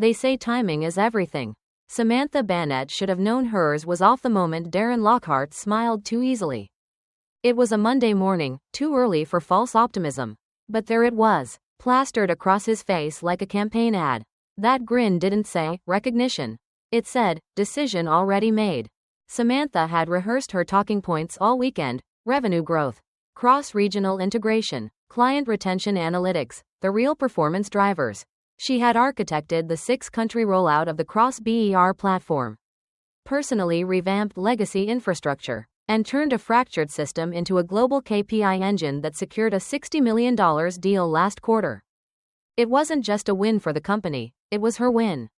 They say timing is everything. Samantha Bannet should have known hers was off the moment Darren Lockhart smiled too easily. It was a Monday morning, too early for false optimism. But there it was, plastered across his face like a campaign ad. That grin didn't say, recognition. It said, decision already made. Samantha had rehearsed her talking points all weekend: revenue growth, cross-regional integration, client retention analytics, the real performance drivers. She had architected the 6-country rollout of the cross-BER platform, personally revamped legacy infrastructure, and turned a fractured system into a global KPI engine that secured a $60 million deal last quarter. It wasn't just a win for the company, it was her win.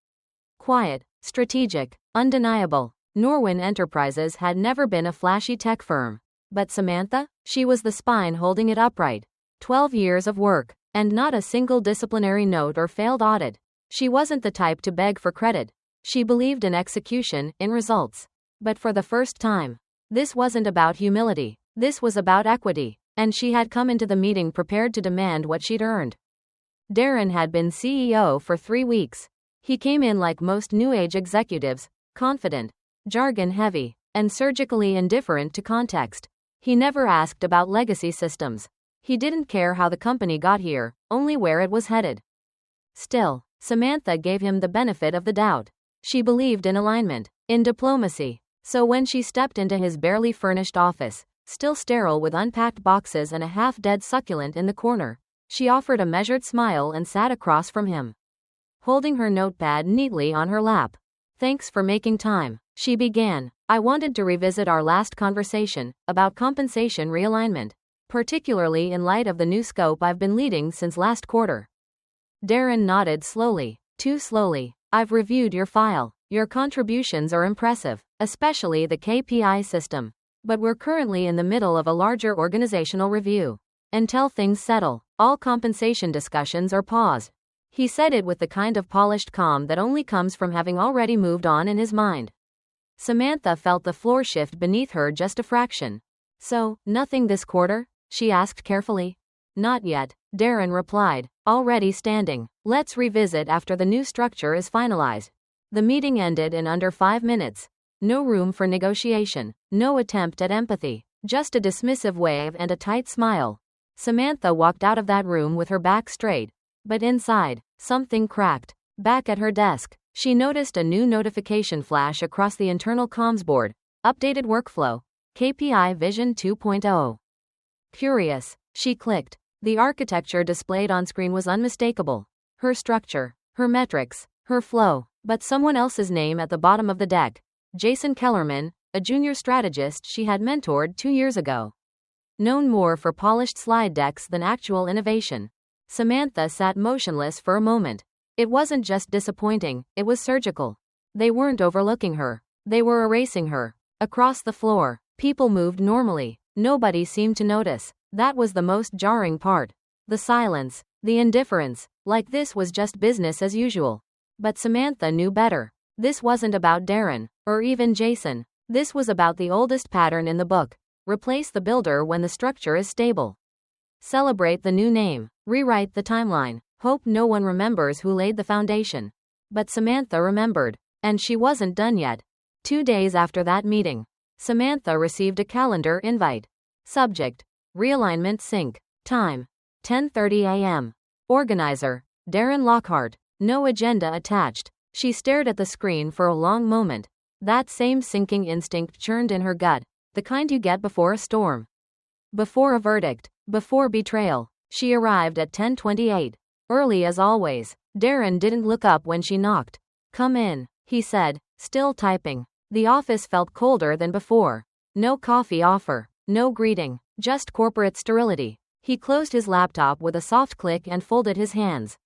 Quiet, strategic, undeniable. Norwin Enterprises had never been a flashy tech firm. But Samantha? She was the spine holding it upright. 12 years of work, and not a single disciplinary note or failed audit. She wasn't the type to beg for credit. She believed in execution, in results. But for the first time, this wasn't about humility. This was about equity. And she had come into the meeting prepared to demand what she'd earned. Darren had been CEO for 3 weeks. He came in like most new age executives, confident, jargon-heavy, and surgically indifferent to context. He never asked about legacy systems. He didn't care how the company got here, only where it was headed. Still, Samantha gave him the benefit of the doubt. She believed in alignment, in diplomacy. So when she stepped into his barely furnished office, still sterile with unpacked boxes and a half-dead succulent in the corner, she offered a measured smile and sat across from him, holding her notepad neatly on her lap. "Thanks for making time," she began. "I wanted to revisit our last conversation about compensation realignment, particularly in light of the new scope I've been leading since last quarter." Darren nodded slowly. "Too slowly. I've reviewed your file. Your contributions are impressive, especially the KPI system. But we're currently in the middle of a larger organizational review. Until things settle, all compensation discussions are paused." He said it with the kind of polished calm that only comes from having already moved on in his mind. Samantha felt the floor shift beneath her just a fraction. "So, nothing this quarter?" she asked carefully. "Not yet," Darren replied, already standing. "Let's revisit after the new structure is finalized." The meeting ended in under 5 minutes. No room for negotiation, no attempt at empathy, just a dismissive wave and a tight smile. Samantha walked out of that room with her back straight. But inside, something cracked. Back at her desk, she noticed a new notification flash across the internal comms board. Updated workflow. KPI Vision 2.0. Curious, she clicked. The architecture displayed on screen was unmistakable. Her structure, her metrics, her flow. But someone else's name at the bottom of the deck. Jason Kellerman, a junior strategist she had mentored 2 years ago. Known more for polished slide decks than actual innovation. Samantha sat motionless for a moment. It wasn't just disappointing, it was surgical. They weren't overlooking her. They were erasing her. Across the floor, people moved normally. Nobody seemed to notice. That was the most jarring part. The silence, the indifference, like this was just business as usual. But Samantha knew better. This wasn't about Darren, or even Jason. This was about the oldest pattern in the book. Replace the builder when the structure is stable. Celebrate the new name. Rewrite the timeline. Hope no one remembers who laid the foundation. But Samantha remembered. And she wasn't done yet. 2 days after that meeting, Samantha received a calendar invite. Subject: Realignment Sync. Time: 10:30 a.m. Organizer: Darren Lockhart. No agenda attached. She stared at the screen for a long moment. That same sinking instinct churned in her gut, the kind you get before a storm. Before a verdict. Before betrayal. She arrived at 10:28. Early as always. Darren didn't look up when she knocked. "Come in," he said, still typing. The office felt colder than before. No coffee offer. No greeting. Just corporate sterility. He closed his laptop with a soft click and folded his hands.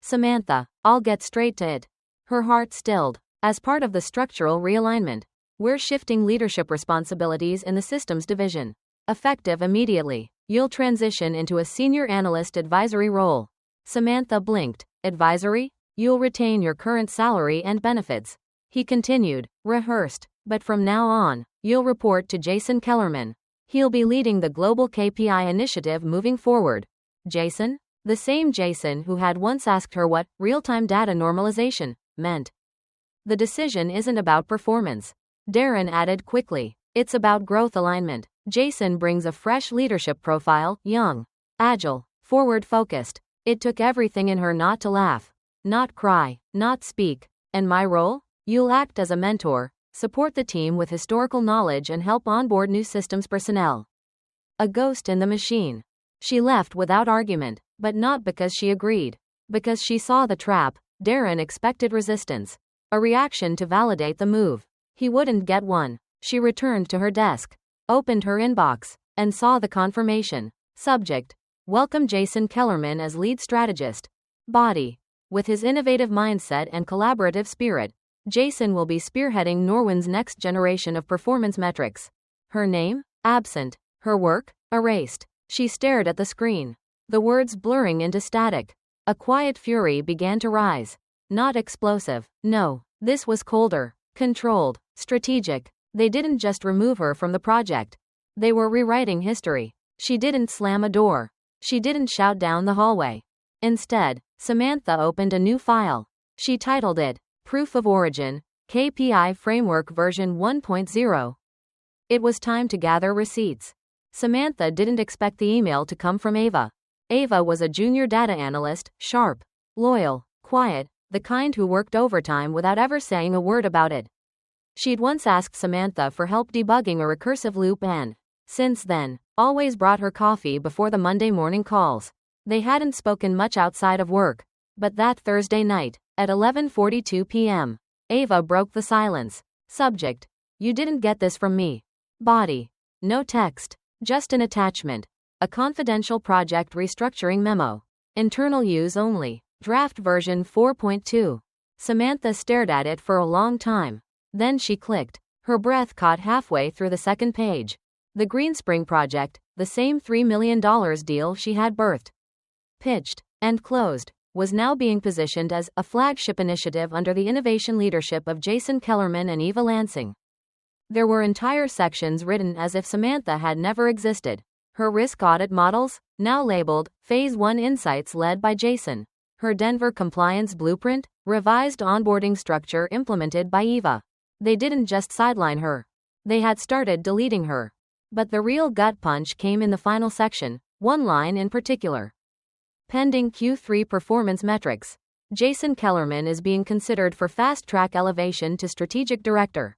"Samantha, I'll get straight to it." Her heart stilled. "As part of the structural realignment, we're shifting leadership responsibilities in the systems division. Effective immediately. You'll transition into a senior analyst advisory role." Samantha blinked. "Advisory? You'll retain your current salary and benefits." He continued, rehearsed. "But from now on, you'll report to Jason Kellerman. He'll be leading the global KPI initiative moving forward." "Jason?" The same Jason who had once asked her what real-time data normalization meant. The decision isn't about performance, Darren added quickly. It's about growth alignment. Jason brings a fresh leadership profile, young, agile, forward-focused. It took everything in her not to laugh, not cry, not speak. And my role? You'll act as a mentor, support the team with historical knowledge and help onboard new systems personnel. A ghost in the machine. She left without argument, but not because she agreed. Because she saw the trap. Darren expected resistance. A reaction to validate the move. He wouldn't get one. She returned to her desk, opened her inbox, and saw the confirmation. Subject: welcome Jason Kellerman as lead strategist. Body: with his innovative mindset and collaborative spirit, Jason will be spearheading Norwin's next generation of performance metrics. Her name? Absent. Her work? Erased. She stared at the screen, the words blurring into static. A quiet fury began to rise. Not explosive. No, this was colder, controlled, strategic. They didn't just remove her from the project. They were rewriting history. She didn't slam a door. She didn't shout down the hallway. Instead, Samantha opened a new file. She titled it, Proof of Origin, KPI Framework version 1.0. It was time to gather receipts. Samantha didn't expect the email to come from Ava. Ava was a junior data analyst, sharp, loyal, quiet, the kind who worked overtime without ever saying a word about it. She'd once asked Samantha for help debugging a recursive loop and, since then, always brought her coffee before the Monday morning calls. They hadn't spoken much outside of work. But that Thursday night, at 11:42 p.m., Ava broke the silence. Subject: you didn't get this from me. Body: no text. Just an attachment. A confidential project restructuring memo. Internal use only. Draft version 4.2. Samantha stared at it for a long time. Then she clicked. Her breath caught halfway through the second page. The Greenspring project, the same $3 million deal she had birthed, pitched, and closed, was now being positioned as a flagship initiative under the innovation leadership of Jason Kellerman and Eva Lansing. There were entire sections written as if Samantha had never existed. Her risk audit models, now labeled Phase 1 Insights led by Jason. Her Denver compliance blueprint, revised onboarding structure implemented by Eva. They didn't just sideline her. They had started deleting her. But the real gut punch came in the final section, one line in particular. Pending Q3 performance metrics. Jason Kellerman is being considered for fast-track elevation to strategic director.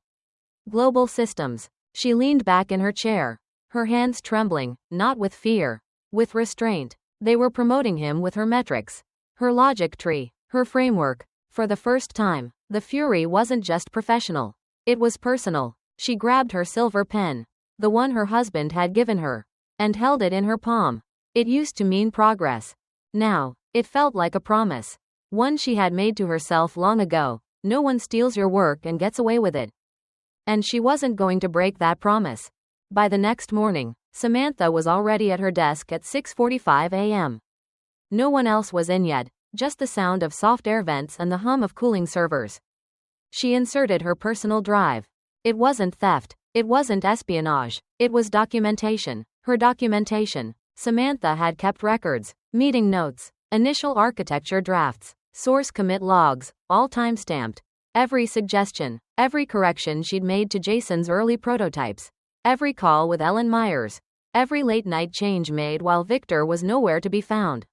Global systems. She leaned back in her chair, her hands trembling, not with fear, with restraint. They were promoting him with her metrics, her logic tree, her framework. For the first time, the fury wasn't just professional. It was personal. She grabbed her silver pen, the one her husband had given her, and held it in her palm. It used to mean progress. Now, it felt like a promise. One she had made to herself long ago. No one steals your work and gets away with it. And she wasn't going to break that promise. By the next morning, Samantha was already at her desk at 6:45 a.m. No one else was in yet, just the sound of soft air vents and the hum of cooling servers. She inserted her personal drive. It wasn't theft. It wasn't espionage. It was documentation. Her documentation. Samantha had kept records, meeting notes, initial architecture drafts, source commit logs, all timestamped. Every suggestion, every correction she'd made to Jason's early prototypes, every call with Ellen Myers, every late-night change made while Victor was nowhere to be found.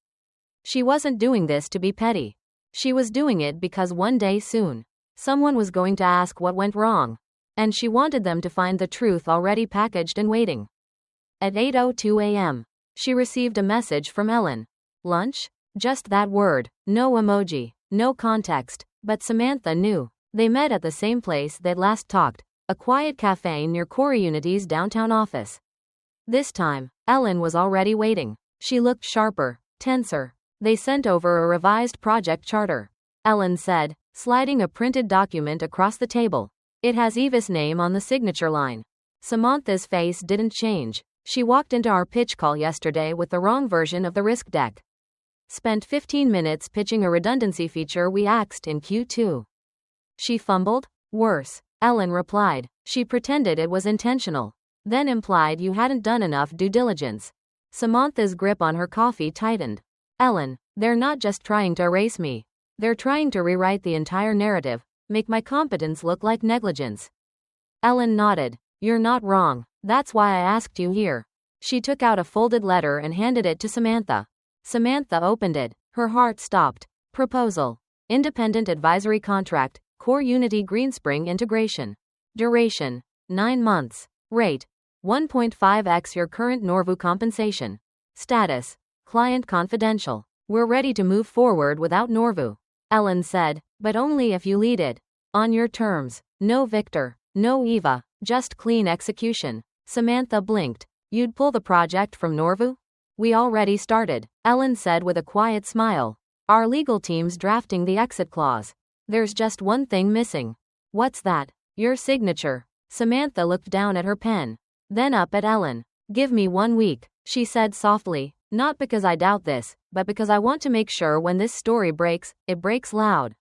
She wasn't doing this to be petty. She was doing it because one day soon, someone was going to ask what went wrong, and she wanted them to find the truth already packaged and waiting. At 8:02 a.m., she received a message from Ellen. Lunch? Just that word, no emoji, no context. But Samantha knew. They met at the same place they'd last talked, a quiet cafe near Corey Unity's downtown office. This time, Ellen was already waiting. She looked sharper, tenser. They sent over a revised project charter, Ellen said, sliding a printed document across the table. It has Eva's name on the signature line. Samantha's face didn't change. She walked into our pitch call yesterday with the wrong version of the risk deck. Spent 15 minutes pitching a redundancy feature we axed in Q2. She fumbled? Worse, Ellen replied. She pretended it was intentional, then implied you hadn't done enough due diligence. Samantha's grip on her coffee tightened. Ellen, they're not just trying to erase me. They're trying to rewrite the entire narrative, make my competence look like negligence. Ellen nodded. You're not wrong. That's why I asked you here. She took out a folded letter and handed it to Samantha. Samantha opened it. Her heart stopped. Proposal. Independent advisory contract, Core Unity Greenspring integration. Duration. 9 months. Rate. 1.5x your current Norvu compensation. Status. Client confidential. We're ready to move forward without Norvu. Ellen said, but only if you lead it. On your terms. No Victor. No Eva. Just clean execution. Samantha blinked. You'd pull the project from Norvu? We already started, Ellen said with a quiet smile. Our legal team's drafting the exit clause. There's just one thing missing. What's that? Your signature. Samantha looked down at her pen. Then up at Ellen. Give me 1 week, she said softly. Not because I doubt this, but because I want to make sure when this story breaks, it breaks loud.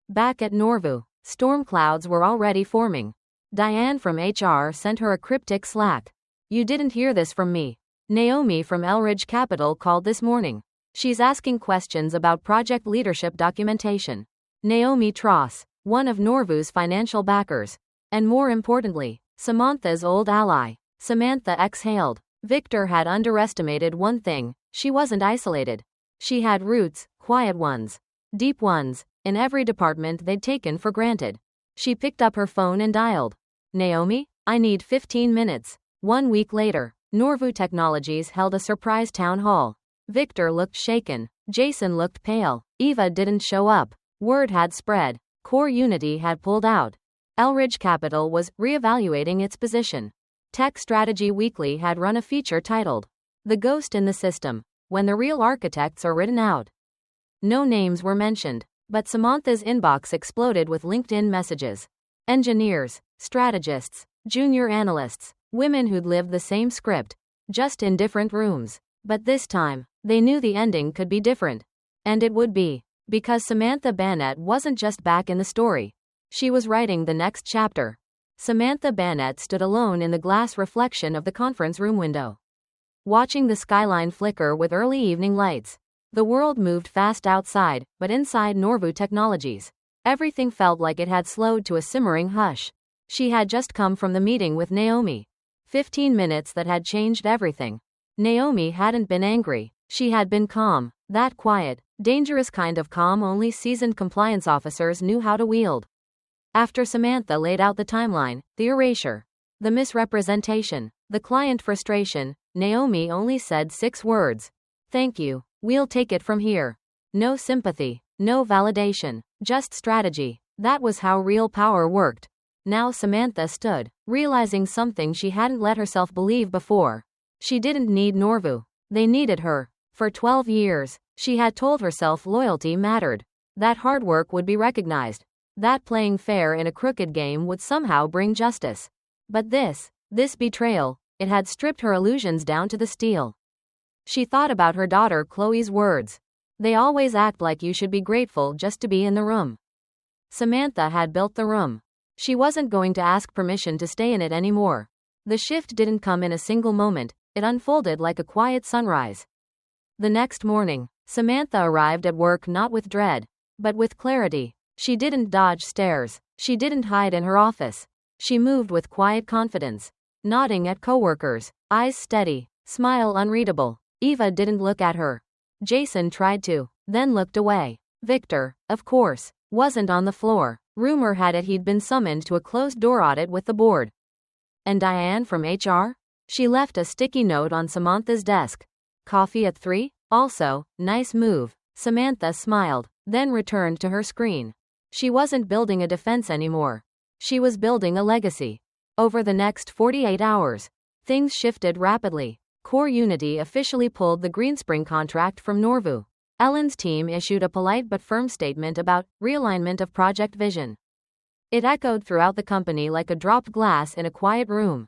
Back at Norvu, storm clouds were already forming. Diane from HR sent her a cryptic Slack. You didn't hear this from me. Naomi from Elridge Capital called this morning. She's asking questions about project leadership documentation. Naomi Tross, one of Norvu's financial backers. And more importantly, Samantha's old ally. Samantha exhaled. Victor had underestimated one thing. She wasn't isolated. She had roots, quiet ones, deep ones, in every department they'd taken for granted. She picked up her phone and dialed. Naomi, I need 15 minutes. 1 week later, Norvu Technologies held a surprise town hall. Victor looked shaken. Jason looked pale. Eva didn't show up. Word had spread. Core Unity had pulled out. Elridge Capital was reevaluating its position. Tech Strategy Weekly had run a feature titled, The Ghost in the System, When the Real Architects Are Written Out. No names were mentioned, but Samantha's inbox exploded with LinkedIn messages. Engineers, strategists, junior analysts, women who'd lived the same script, just in different rooms. But this time, they knew the ending could be different. And it would be, because Samantha Bannet wasn't just back in the story. She was writing the next chapter. Samantha Bannet stood alone in the glass reflection of the conference room window, watching the skyline flicker with early evening lights. The world moved fast outside, but inside Norvu Technologies, everything felt like it had slowed to a simmering hush. She had just come from the meeting with Naomi. 15 minutes that had changed everything. Naomi hadn't been angry. She had been calm. That quiet, dangerous kind of calm only seasoned compliance officers knew how to wield. After Samantha laid out the timeline, the erasure, the misrepresentation, the client frustration, Naomi only said 6 words. Thank you. We'll take it from here. No sympathy, no validation, just strategy. That was how real power worked. Now Samantha stood, realizing something she hadn't let herself believe before. She didn't need Norvu. They needed her. For 12 years, she had told herself loyalty mattered, that hard work would be recognized, that playing fair in a crooked game would somehow bring justice. But this betrayal, it had stripped her illusions down to the steel. She thought about her daughter Chloe's words. They always act like you should be grateful just to be in the room. Samantha had built the room. She wasn't going to ask permission to stay in it anymore. The shift didn't come in a single moment, it unfolded like a quiet sunrise. The next morning, Samantha arrived at work not with dread, but with clarity. She didn't dodge stares. She didn't hide in her office. She moved with quiet confidence, nodding at coworkers, eyes steady, smile unreadable. Eva didn't look at her. Jason tried to, then looked away. Victor, of course, wasn't on the floor. Rumor had it he'd been summoned to a closed-door audit with the board. And Diane from HR? She left a sticky note on Samantha's desk. Coffee at 3? Also, nice move. Samantha smiled, then returned to her screen. She wasn't building a defense anymore. She was building a legacy. Over the next 48 hours, things shifted rapidly. Core Unity officially pulled the Greenspring contract from Norvu. Ellen's team issued a polite but firm statement about realignment of project vision. It echoed throughout the company like a dropped glass in a quiet room.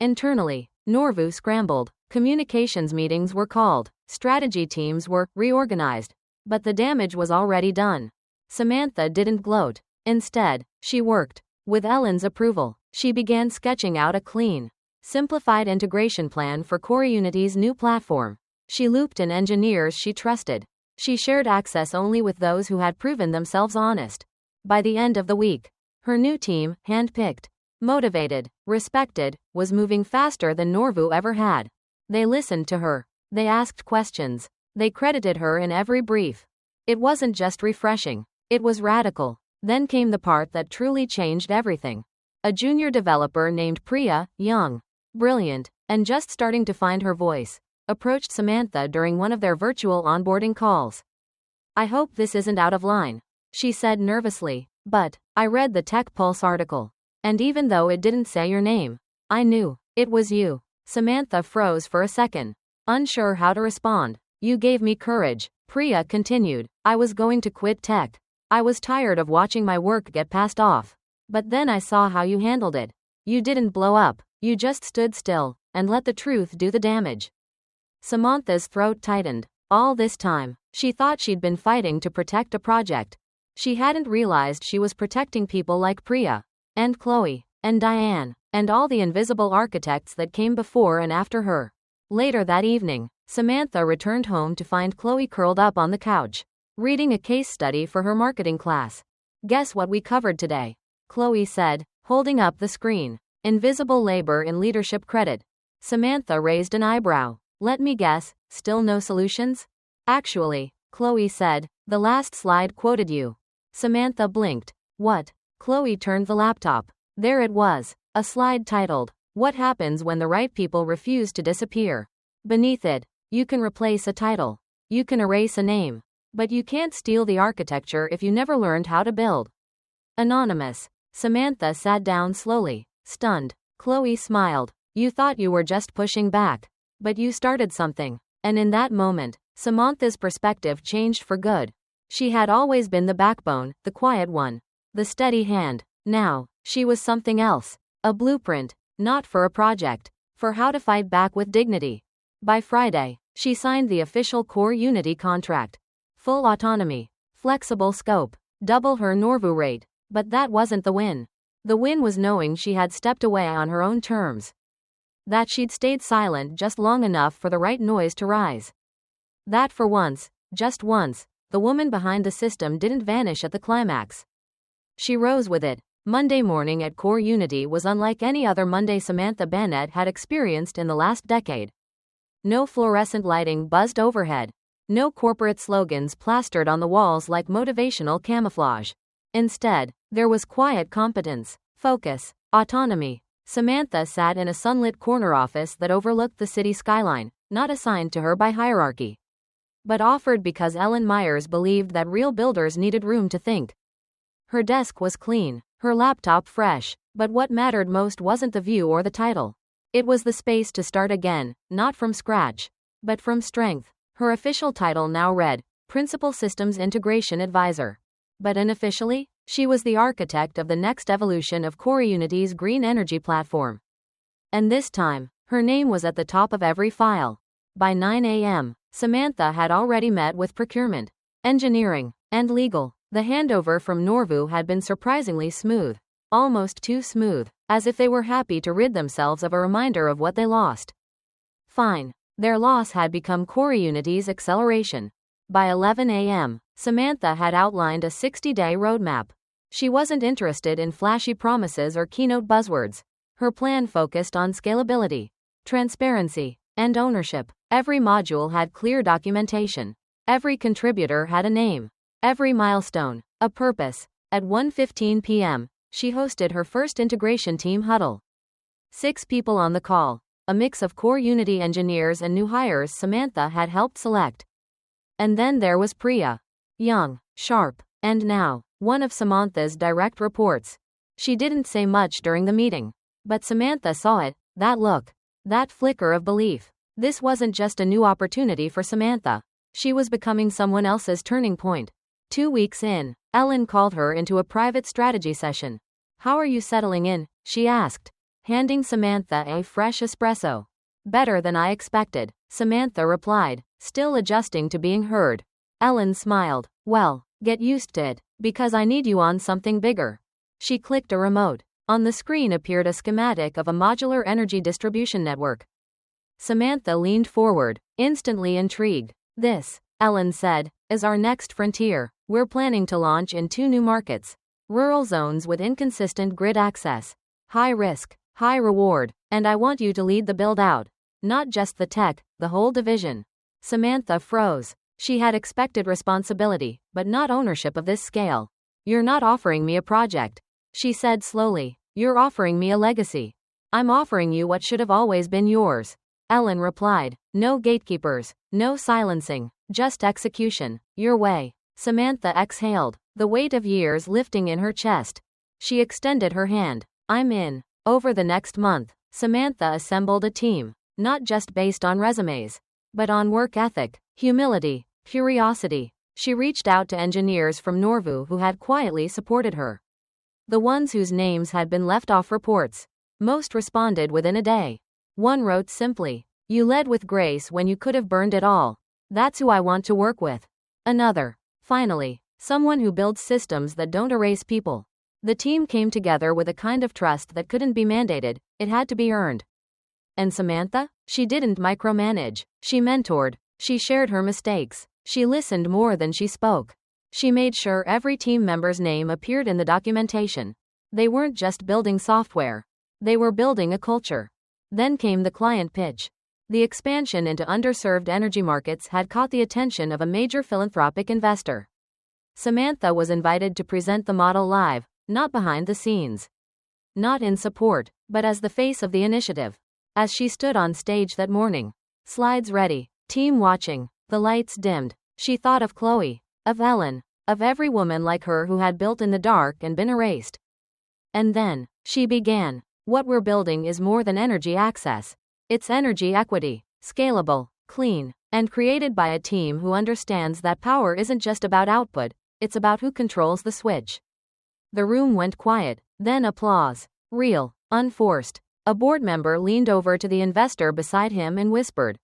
Internally, Norvu scrambled. Communications meetings were called. Strategy teams were reorganized. But the damage was already done. Samantha didn't gloat. Instead, she worked. With Ellen's approval, she began sketching out a clean, simplified integration plan for Core Unity's new platform. She looped in engineers she trusted. She shared access only with those who had proven themselves honest. By the end of the week, her new team, handpicked, motivated, respected, was moving faster than Norvu ever had. They listened to her. They asked questions. They credited her in every brief. It wasn't just refreshing. It was radical. Then came the part that truly changed everything. A junior developer named Priya, young, brilliant, and just starting to find her voice, approached Samantha during one of their virtual onboarding calls. "I hope this isn't out of line," she said nervously, "but I read the Tech Pulse article. And even though it didn't say your name, I knew it was you." Samantha froze for a second, unsure how to respond. "You gave me courage," Priya continued. "I was going to quit tech. I was tired of watching my work get passed off. But then I saw how you handled it. You didn't blow up. You just stood still and let the truth do the damage." Samantha's throat tightened. All this time, she thought she'd been fighting to protect a project. She hadn't realized she was protecting people like Priya, and Chloe, and Diane, and all the invisible architects that came before and after her. Later that evening, Samantha returned home to find Chloe curled up on the couch, reading a case study for her marketing class. "Guess what we covered today?" Chloe said, holding up the screen. "Invisible labor in leadership credit." Samantha raised an eyebrow. "Let me guess, still no solutions?" "Actually," Chloe said, "the last slide quoted you." Samantha blinked. "What?" Chloe turned the laptop. There it was, a slide titled, "What happens when the right people refuse to disappear?" Beneath it, "You can replace a title. You can erase a name. But you can't steal the architecture if you never learned how to build." Anonymous. Samantha sat down slowly, stunned. Chloe smiled. "You thought you were just pushing back. But you started something." And in that moment, Samantha's perspective changed for good. She had always been the backbone, the quiet one, the steady hand. Now, she was something else. A blueprint, not for a project, for how to fight back with dignity. By Friday, she signed the official Core Unity contract. Full autonomy, flexible scope, double her Norvu rate. But that wasn't the win. The win was knowing she had stepped away on her own terms. That she'd stayed silent just long enough for the right noise to rise. That for once, just once, the woman behind the system didn't vanish at the climax. She rose with it. Monday morning at Core Unity was unlike any other Monday Samantha Bannet had experienced in the last decade. No fluorescent lighting buzzed overhead. No corporate slogans plastered on the walls like motivational camouflage. Instead, there was quiet competence, focus, autonomy. Samantha sat in a sunlit corner office that overlooked the city skyline, not assigned to her by hierarchy, but offered because Ellen Myers believed that real builders needed room to think. Her desk was clean, her laptop fresh, but what mattered most wasn't the view or the title. It was the space to start again, not from scratch, but from strength. Her official title now read, Principal Systems Integration Advisor. But unofficially, she was the architect of the next evolution of Core Unity's green energy platform. And this time, her name was at the top of every file. By 9 a.m., Samantha had already met with procurement, engineering, and legal. The handover from Norvu had been surprisingly smooth, almost too smooth, as if they were happy to rid themselves of a reminder of what they lost. Fine. Their loss had become Core Unity's acceleration. By 11 a.m., Samantha had outlined a 60-day roadmap. She wasn't interested in flashy promises or keynote buzzwords. Her plan focused on scalability, transparency, and ownership. Every module had clear documentation. Every contributor had a name. Every milestone, a purpose. At 1:15 p.m., she hosted her first integration team huddle. 6 people on the call, a mix of Core Unity engineers and new hires Samantha had helped select. And then there was Priya. Young, sharp, and now, one of Samantha's direct reports. She didn't say much during the meeting, but Samantha saw it, that look, that flicker of belief. This wasn't just a new opportunity for Samantha. She was becoming someone else's turning point. 2 weeks in, Ellen called her into a private strategy session. "How are you settling in?" she asked, handing Samantha a fresh espresso. "Better than I expected," Samantha replied, still adjusting to being heard. Ellen smiled. "Well, get used to it, because I need you on something bigger." She clicked a remote. On the screen appeared a schematic of a modular energy distribution network. Samantha leaned forward, instantly intrigued. This, Ellen said, is our next frontier. We're planning to launch in 2 new markets. Rural zones with inconsistent grid access. High risk, high reward, and I want you to lead the build out. Not just the tech, the whole division. Samantha froze. She had expected responsibility, but not ownership of this scale. You're not offering me a project, she said slowly. You're offering me a legacy. I'm offering you what should have always been yours. Ellen replied. No gatekeepers, no silencing, just execution, your way. Samantha exhaled, the weight of years lifting in her chest. She extended her hand. I'm in. Over the next month, Samantha assembled a team, not just based on resumes, but on work ethic, humility, curiosity. She reached out to engineers from Norvu who had quietly supported her. The ones whose names had been left off reports. Most responded within a day. One wrote simply, "You led with grace when you could have burned it all. That's who I want to work with." Another, finally, someone who builds systems that don't erase people. The team came together with a kind of trust that couldn't be mandated, it had to be earned. And Samantha? She didn't micromanage. She mentored. She shared her mistakes. She listened more than she spoke. She made sure every team member's name appeared in the documentation. They weren't just building software. They were building a culture. Then came the client pitch. The expansion into underserved energy markets had caught the attention of a major philanthropic investor. Samantha was invited to present the model live, not behind the scenes. Not in support, but as the face of the initiative. As she stood on stage that morning, slides ready, team watching, the lights dimmed, she thought of Chloe, of Ellen, of every woman like her who had built in the dark and been erased. And then, she began. What we're building is more than energy access. It's energy equity, scalable, clean, and created by a team who understands that power isn't just about output, it's about who controls the switch. The room went quiet, then applause. Real, unforced. A board member leaned over to the investor beside him and whispered,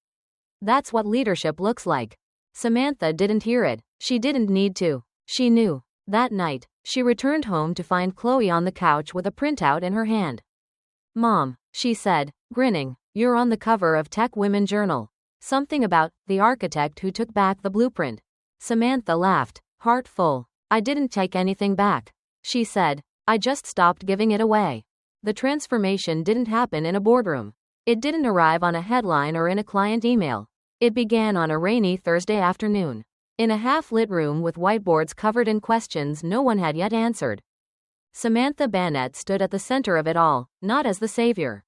"That's what leadership looks like." Samantha didn't hear it. She didn't need to. She knew. That night, she returned home to find Chloe on the couch with a printout in her hand. "Mom," she said, grinning, "you're on the cover of Tech Women Journal. Something about the architect who took back the blueprint." Samantha laughed, heart full. "I didn't take anything back," she said. "I just stopped giving it away." The transformation didn't happen in a boardroom. It didn't arrive on a headline or in a client email. It began on a rainy Thursday afternoon, in a half-lit room with whiteboards covered in questions no one had yet answered. Samantha Bannet stood at the center of it all, not as the savior,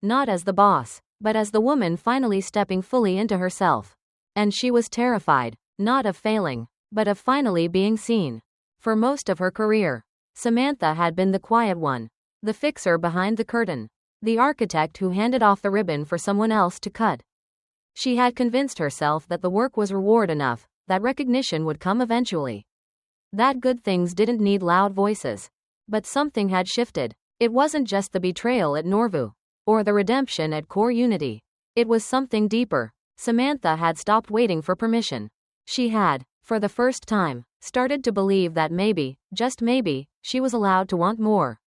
not as the boss, but as the woman finally stepping fully into herself. And she was terrified, not of failing, but of finally being seen. For most of her career, Samantha had been the quiet one, the fixer behind the curtain, the architect who handed off the ribbon for someone else to cut. She had convinced herself that the work was reward enough, that recognition would come eventually, that good things didn't need loud voices. But something had shifted. It wasn't just the betrayal at Norvu, or the redemption at Core Unity. It was something deeper. Samantha had stopped waiting for permission. She had, for the first time, started to believe that maybe, just maybe, she was allowed to want more.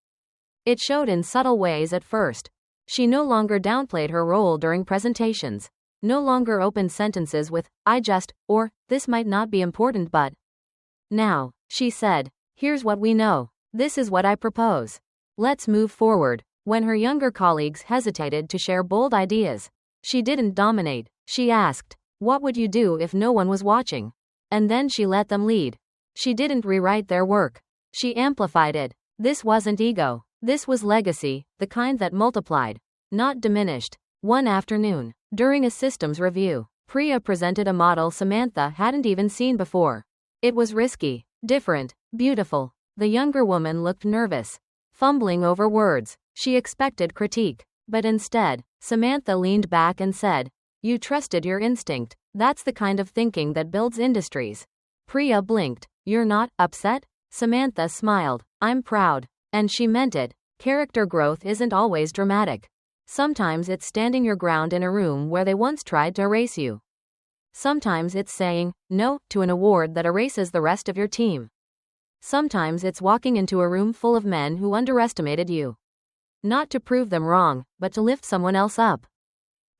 It showed in subtle ways at first. She no longer downplayed her role during presentations, no longer opened sentences with, "I just," or, "This might not be important but." Now, she said, "Here's what we know. This is what I propose. Let's move forward." When her younger colleagues hesitated to share bold ideas, she didn't dominate. She asked, "What would you do if no one was watching?" And then she let them lead. She didn't rewrite their work. She amplified it. This wasn't ego. This was legacy, the kind that multiplied, not diminished. One afternoon, during a systems review, Priya presented a model Samantha hadn't even seen before. It was risky, different, beautiful. The younger woman looked nervous, fumbling over words. She expected critique, but instead, Samantha leaned back and said, "You trusted your instinct. That's the kind of thinking that builds industries." Priya blinked. "You're not upset?" Samantha smiled. "I'm proud." And she meant it. Character growth isn't always dramatic. Sometimes it's standing your ground in a room where they once tried to erase you. Sometimes it's saying no to an award that erases the rest of your team. Sometimes it's walking into a room full of men who underestimated you. Not to prove them wrong, but to lift someone else up.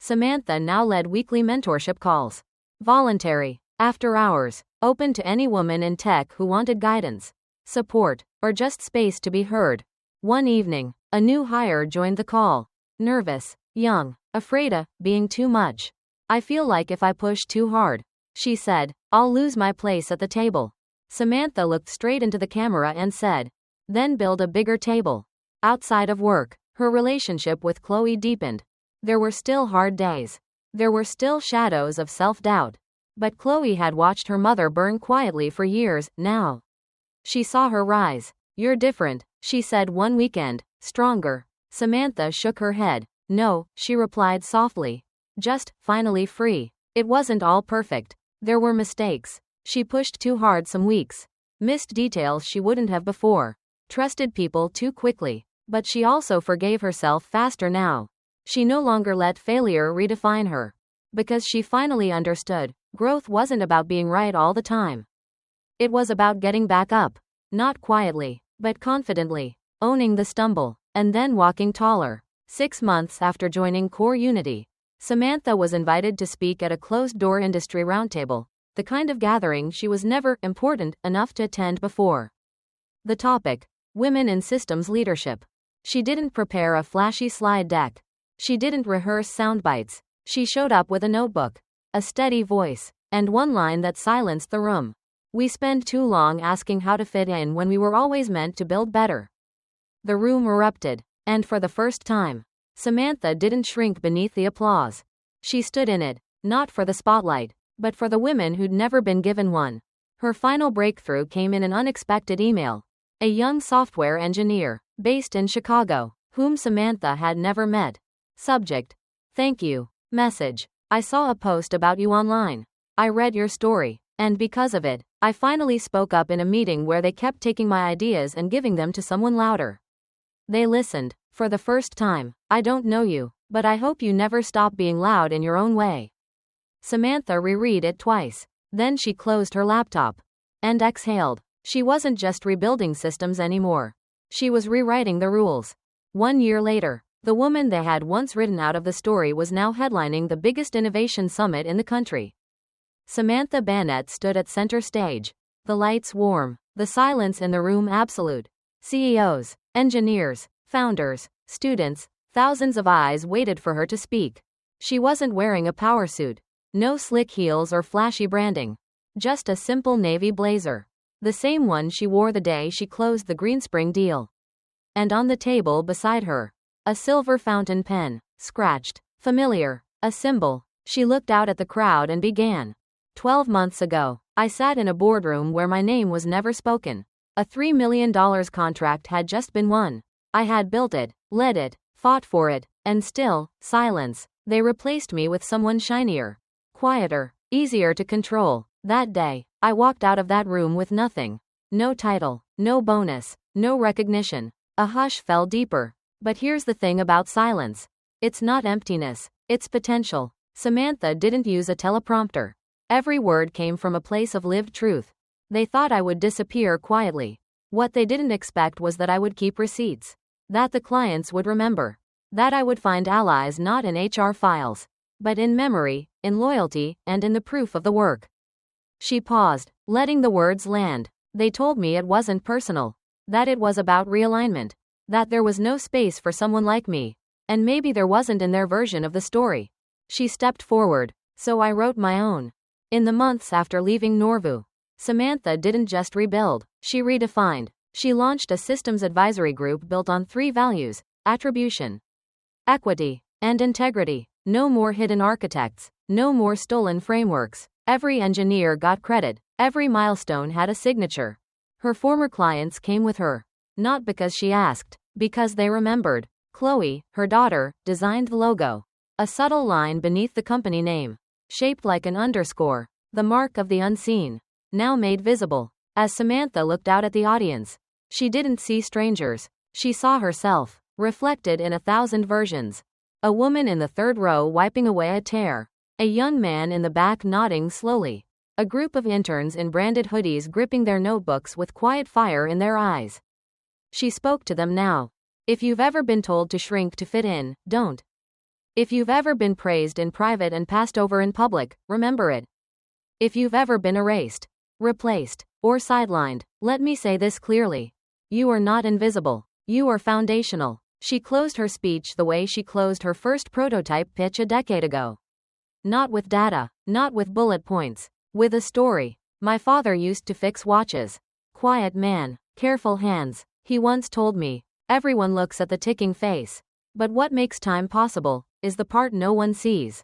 Samantha now led weekly mentorship calls. Voluntary, after hours, open to any woman in tech who wanted guidance, support, or just space to be heard. One evening, a new hire joined the call. Nervous, young, afraid of being too much. I feel like if I push too hard, she said, I'll lose my place at the table. Samantha looked straight into the camera and said, then build a bigger table. Outside of work, her relationship with Chloe deepened. There were still hard days. There were still shadows of self-doubt. But Chloe had watched her mother burn quietly for years now. She saw her rise. You're different, she said one weekend, stronger. Samantha shook her head. No, she replied softly. Just, finally free. It wasn't all perfect. There were mistakes. She pushed too hard some weeks. Missed details she wouldn't have before. Trusted people too quickly. But she also forgave herself faster now. She no longer let failure redefine her. Because she finally understood, growth wasn't about being right all the time. It was about getting back up. Not quietly, but confidently. Owning the stumble, and then walking taller. 6 months after joining Core Unity, Samantha was invited to speak at a closed-door industry roundtable, the kind of gathering she was never important enough to attend before. The topic: Women in Systems Leadership. She didn't prepare a flashy slide deck. She didn't rehearse sound bites. She showed up with a notebook, a steady voice, and one line that silenced the room. We spend too long asking how to fit in when we were always meant to build better. The room erupted, and for the first time, Samantha didn't shrink beneath the applause. She stood in it, not for the spotlight, but for the women who'd never been given one. Her final breakthrough came in an unexpected email. A young software engineer, based in Chicago, whom Samantha had never met. Subject: Thank you. Message: I saw a post about you online. I read your story, and because of it, I finally spoke up in a meeting where they kept taking my ideas and giving them to someone louder. They listened. For the first time, I don't know you, but I hope you never stop being loud in your own way. Samantha reread it twice. Then she closed her laptop and exhaled. She wasn't just rebuilding systems anymore. She was rewriting the rules. 1 year later, the woman they had once written out of the story was now headlining the biggest innovation summit in the country. Samantha Bannet stood at center stage. The lights warm, the silence in the room absolute. CEOs, engineers, founders, students, thousands of eyes waited for her to speak. She wasn't wearing a power suit. No slick heels or flashy branding. Just a simple navy blazer. The same one she wore the day she closed the Greenspring deal. And on the table beside her, a silver fountain pen, scratched, familiar, a symbol. She looked out at the crowd and began. 12 months ago, I sat in a boardroom where my name was never spoken. A $3 million contract had just been won. I had built it, led it, fought for it, and still, silence. They replaced me with someone shinier, quieter, easier to control. That day, I walked out of that room with nothing. No title, no bonus, no recognition. A hush fell deeper. But here's the thing about silence. It's not emptiness, it's potential. Samantha didn't use a teleprompter. Every word came from a place of lived truth. They thought I would disappear quietly. What they didn't expect was that I would keep receipts. That the clients would remember. That I would find allies not in HR files, but in memory, in loyalty, and in the proof of the work. She paused, letting the words land. They told me it wasn't personal. That it was about realignment. That there was no space for someone like me. And maybe there wasn't in their version of the story. She stepped forward. So I wrote my own. In the months after leaving Norvu, Samantha didn't just rebuild. She redefined. She launched a systems advisory group built on 3 values: attribution, equity, and integrity. No more hidden architects. No more stolen frameworks. Every engineer got credit. Every milestone had a signature. Her former clients came with her. Not because she asked, because they remembered. Chloe, her daughter, designed the logo. A subtle line beneath the company name. Shaped like an underscore. The mark of the unseen. Now made visible. As Samantha looked out at the audience, she didn't see strangers. She saw herself, reflected in 1,000 versions. A woman in the third row wiping away a tear. A young man in the back nodding slowly. A group of interns in branded hoodies gripping their notebooks with quiet fire in their eyes. She spoke to them now. If you've ever been told to shrink to fit in, don't. If you've ever been praised in private and passed over in public, remember it. If you've ever been erased, replaced, or sidelined, let me say this clearly. You are not invisible. You are foundational. She closed her speech the way she closed her first prototype pitch a decade ago. Not with data, not with bullet points, with a story. My father used to fix watches. Quiet man, careful hands. He once told me, everyone looks at the ticking face. But what makes time possible is the part no one sees.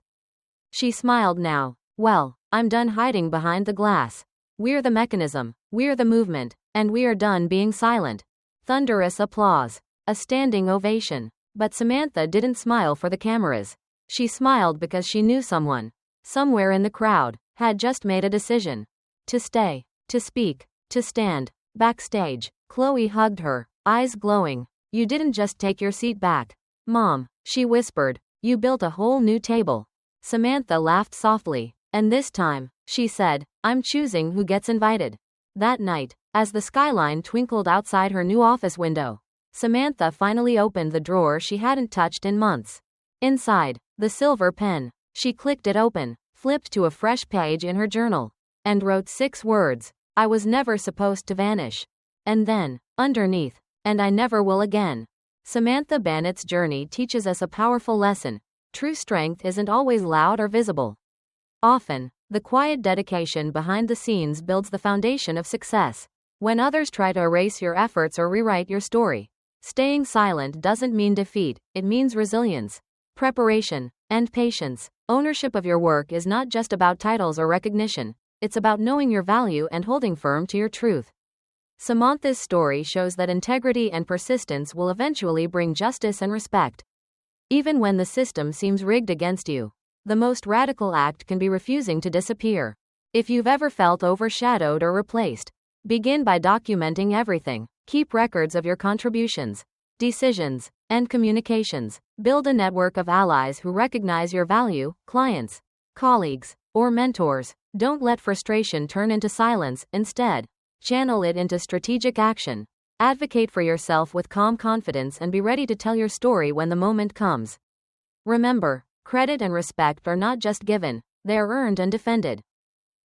She smiled now. Well, I'm done hiding behind the glass. We're the mechanism, we're the movement, and we are done being silent. Thunderous applause. A standing ovation. But Samantha didn't smile for the cameras. She smiled because she knew someone, somewhere in the crowd, had just made a decision. To stay, to speak, to stand. Backstage, Chloe hugged her, eyes glowing. You didn't just take your seat back, Mom, she whispered. You built a whole new table. Samantha laughed softly. And this time, she said, I'm choosing who gets invited. That night, as the skyline twinkled outside her new office window, Samantha finally opened the drawer she hadn't touched in months. Inside, the silver pen. She clicked it open, flipped to a fresh page in her journal, and wrote 6 words. I was never supposed to vanish. And then, underneath, and I never will again. Samantha Bannet's journey teaches us a powerful lesson. True strength isn't always loud or visible. Often, the quiet dedication behind the scenes builds the foundation of success. When others try to erase your efforts or rewrite your story, staying silent doesn't mean defeat, it means resilience, preparation, and patience. Ownership of your work is not just about titles or recognition, it's about knowing your value and holding firm to your truth. Samantha's story shows that integrity and persistence will eventually bring justice and respect. Even when the system seems rigged against you, the most radical act can be refusing to disappear. If you've ever felt overshadowed or replaced, begin by documenting everything. Keep records of your contributions, decisions, and communications. Build a network of allies who recognize your value, clients, colleagues, or mentors. Don't let frustration turn into silence, instead, channel it into strategic action. Advocate for yourself with calm confidence and be ready to tell your story when the moment comes. Remember, credit and respect are not just given, they are earned and defended.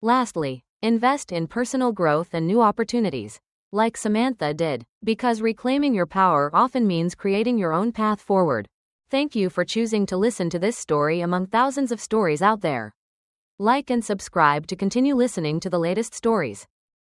Lastly, invest in personal growth and new opportunities, like Samantha did, because reclaiming your power often means creating your own path forward. Thank you for choosing to listen to this story among thousands of stories out there. Like and subscribe to continue listening to the latest stories.